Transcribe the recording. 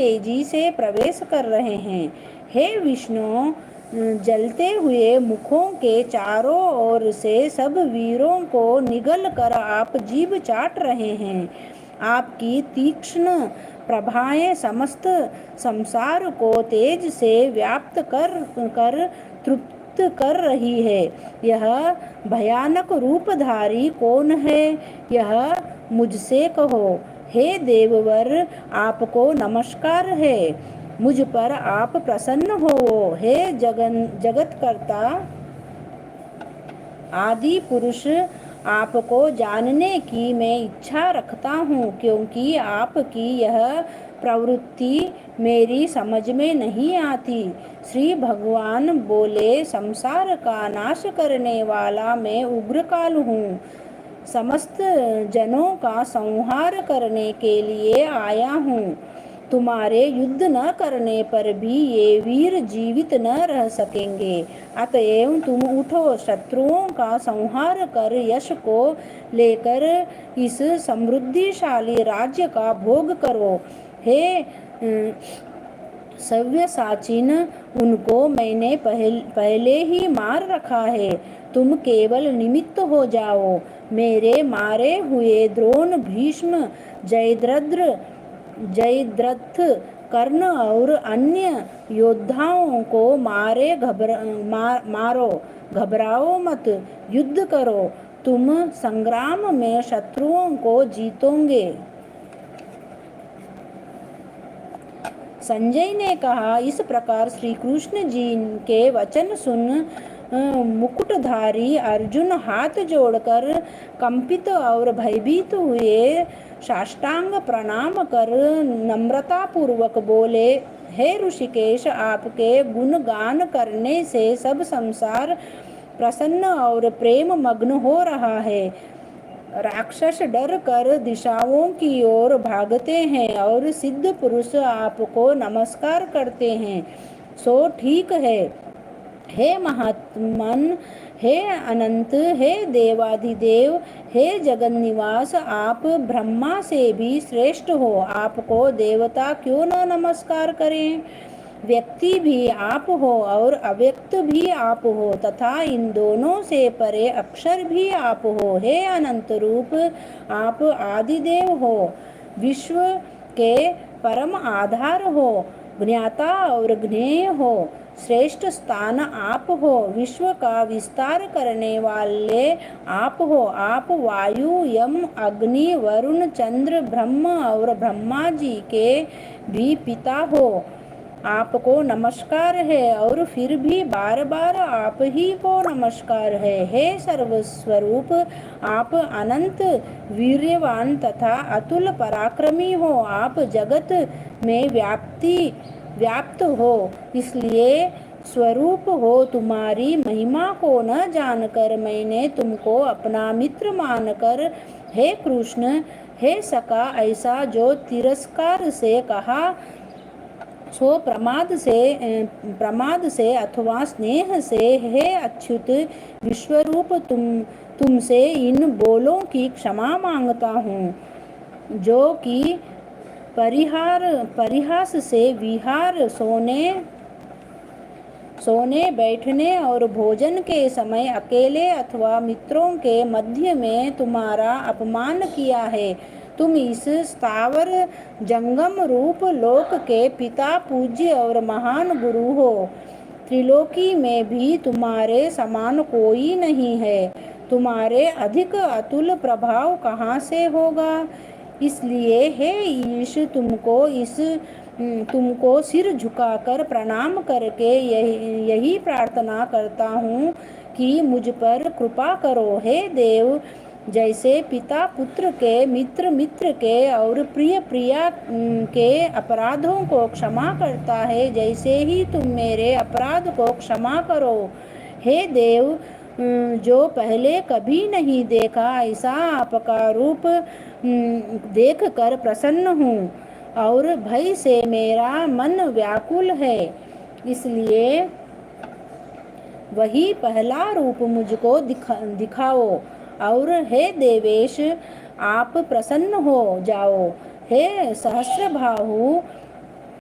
तेजी से प्रवेश कर रहे हैं। हे विष्णु, जलते हुए मुखों के चारों ओर से सब वीरों को निगल कर आप जीभ चाट रहे हैं। आपकी तीक्ष्ण प्रभाएं समस्त संसार को तेज से व्याप्त कर तृप्त कर रही है। यह भयानक रूपधारी कौन है? यह मुझसे कहो। हे देववर, आपको नमस्कार है। मुझ पर आप प्रसन्न हो। हे जगतकर्ता आदि पुरुष, आपको जानने की मैं इच्छा रखता हूँ, क्योंकि आपकी यह प्रवृत्ति मेरी समझ में नहीं आती। श्री भगवान बोले, संसार का नाश करने वाला मैं उग्रकाल हूँ। समस्त जनों का संहार करने के लिए आया हूँ। तुम्हारे युद्ध न करने पर भी ये वीर जीवित न रह सकेंगे। अतएव तुम उठो, शत्रुओं का संहार कर यश को लेकर इस समृद्धिशाली राज्य का भोग करो। हे सव्यसाचिन, उनको मैंने पहले ही मार रखा है। तुम केवल निमित्त हो जाओ। मेरे मारे हुए द्रोण, भीष्म, जयद्रथ, कर्ण और अन्य योद्धाओं को मारो, घबराओ मत, युद्ध करो। तुम संग्राम में शत्रुओं को जीतोगे। संजय ने कहा, इस प्रकार श्री कृष्ण जी के वचन सुन मुकुटधारी अर्जुन हाथ जोड़कर कंपित और भयभीत हुए साष्टांग प्रणाम कर नम्रता पूर्वक बोले, हे ऋषिकेश, आपके गुणगान करने से सब संसार प्रसन्न और प्रेम मग्न हो रहा है। राक्षस डर कर दिशाओं की ओर भागते हैं और सिद्ध पुरुष आपको नमस्कार करते हैं। सो ठीक है। हे महात्मन, हे अनंत, हे देवाधिदेव, हे जगन्निवास, आप ब्रह्मा से भी श्रेष्ठ हो। आपको देवता क्यों न नमस्कार करें? व्यक्ति भी आप हो और अव्यक्त भी आप हो तथा इन दोनों से परे अक्षर भी आप हो। हे अनंत रूप, आप आदिदेव हो, विश्व के परम आधार हो, ज्ञाता और ज्ञेय हो। श्रेष्ठ स्थान आप हो, विश्व का विस्तार करने वाले आप हो। आप वायु, यम, अग्नि, वरुण, चंद्र, ब्रह्म और ब्रह्मा जी के भी पिता हो। आपको नमस्कार है और फिर भी बार बार आप ही को नमस्कार है। हे सर्वस्वरूप, आप अनंत वीर्यवान तथा अतुल पराक्रमी हो। आप जगत में व्याप्त हो, इसलिए स्वरूप हो। तुम्हारी महिमा को न जानकर मैंने तुमको अपना मित्र मानकर हे कृष्ण, हे सखा ऐसा जो तिरस्कार से कहा, सो प्रमाद से अथवा स्नेह से हे अच्युत विश्वरूप, तुमसे इन बोलों की क्षमा मांगता हूँ, जो कि परिहास से विहार, सोने बैठने और भोजन के समय अकेले अथवा मित्रों के मध्य में तुम्हारा अपमान किया है। तुम इस स्थावर जंगम रूप लोक के पिता, पूज्य और महान गुरु हो। त्रिलोकी में भी तुम्हारे समान कोई नहीं है। तुम्हारे अधिक अतुल प्रभाव कहाँ से होगा? इसलिए हे ईश, तुमको सिर झुकाकर प्रणाम करके यही प्रार्थना करता हूँ कि मुझ पर कृपा करो। हे देव, जैसे पिता पुत्र के, मित्र मित्र के और प्रिया के अपराधों को क्षमा करता है, जैसे ही तुम मेरे अपराध को क्षमा करो। हे देव, जो पहले कभी नहीं देखा ऐसा आपका रूप देख कर प्रसन्न हूँ और भय से मेरा मन व्याकुल है, इसलिए वही पहला रूप मुझको दिखाओ। और हे देवेश, आप प्रसन्न हो जाओ। हे सहस्रबाहु,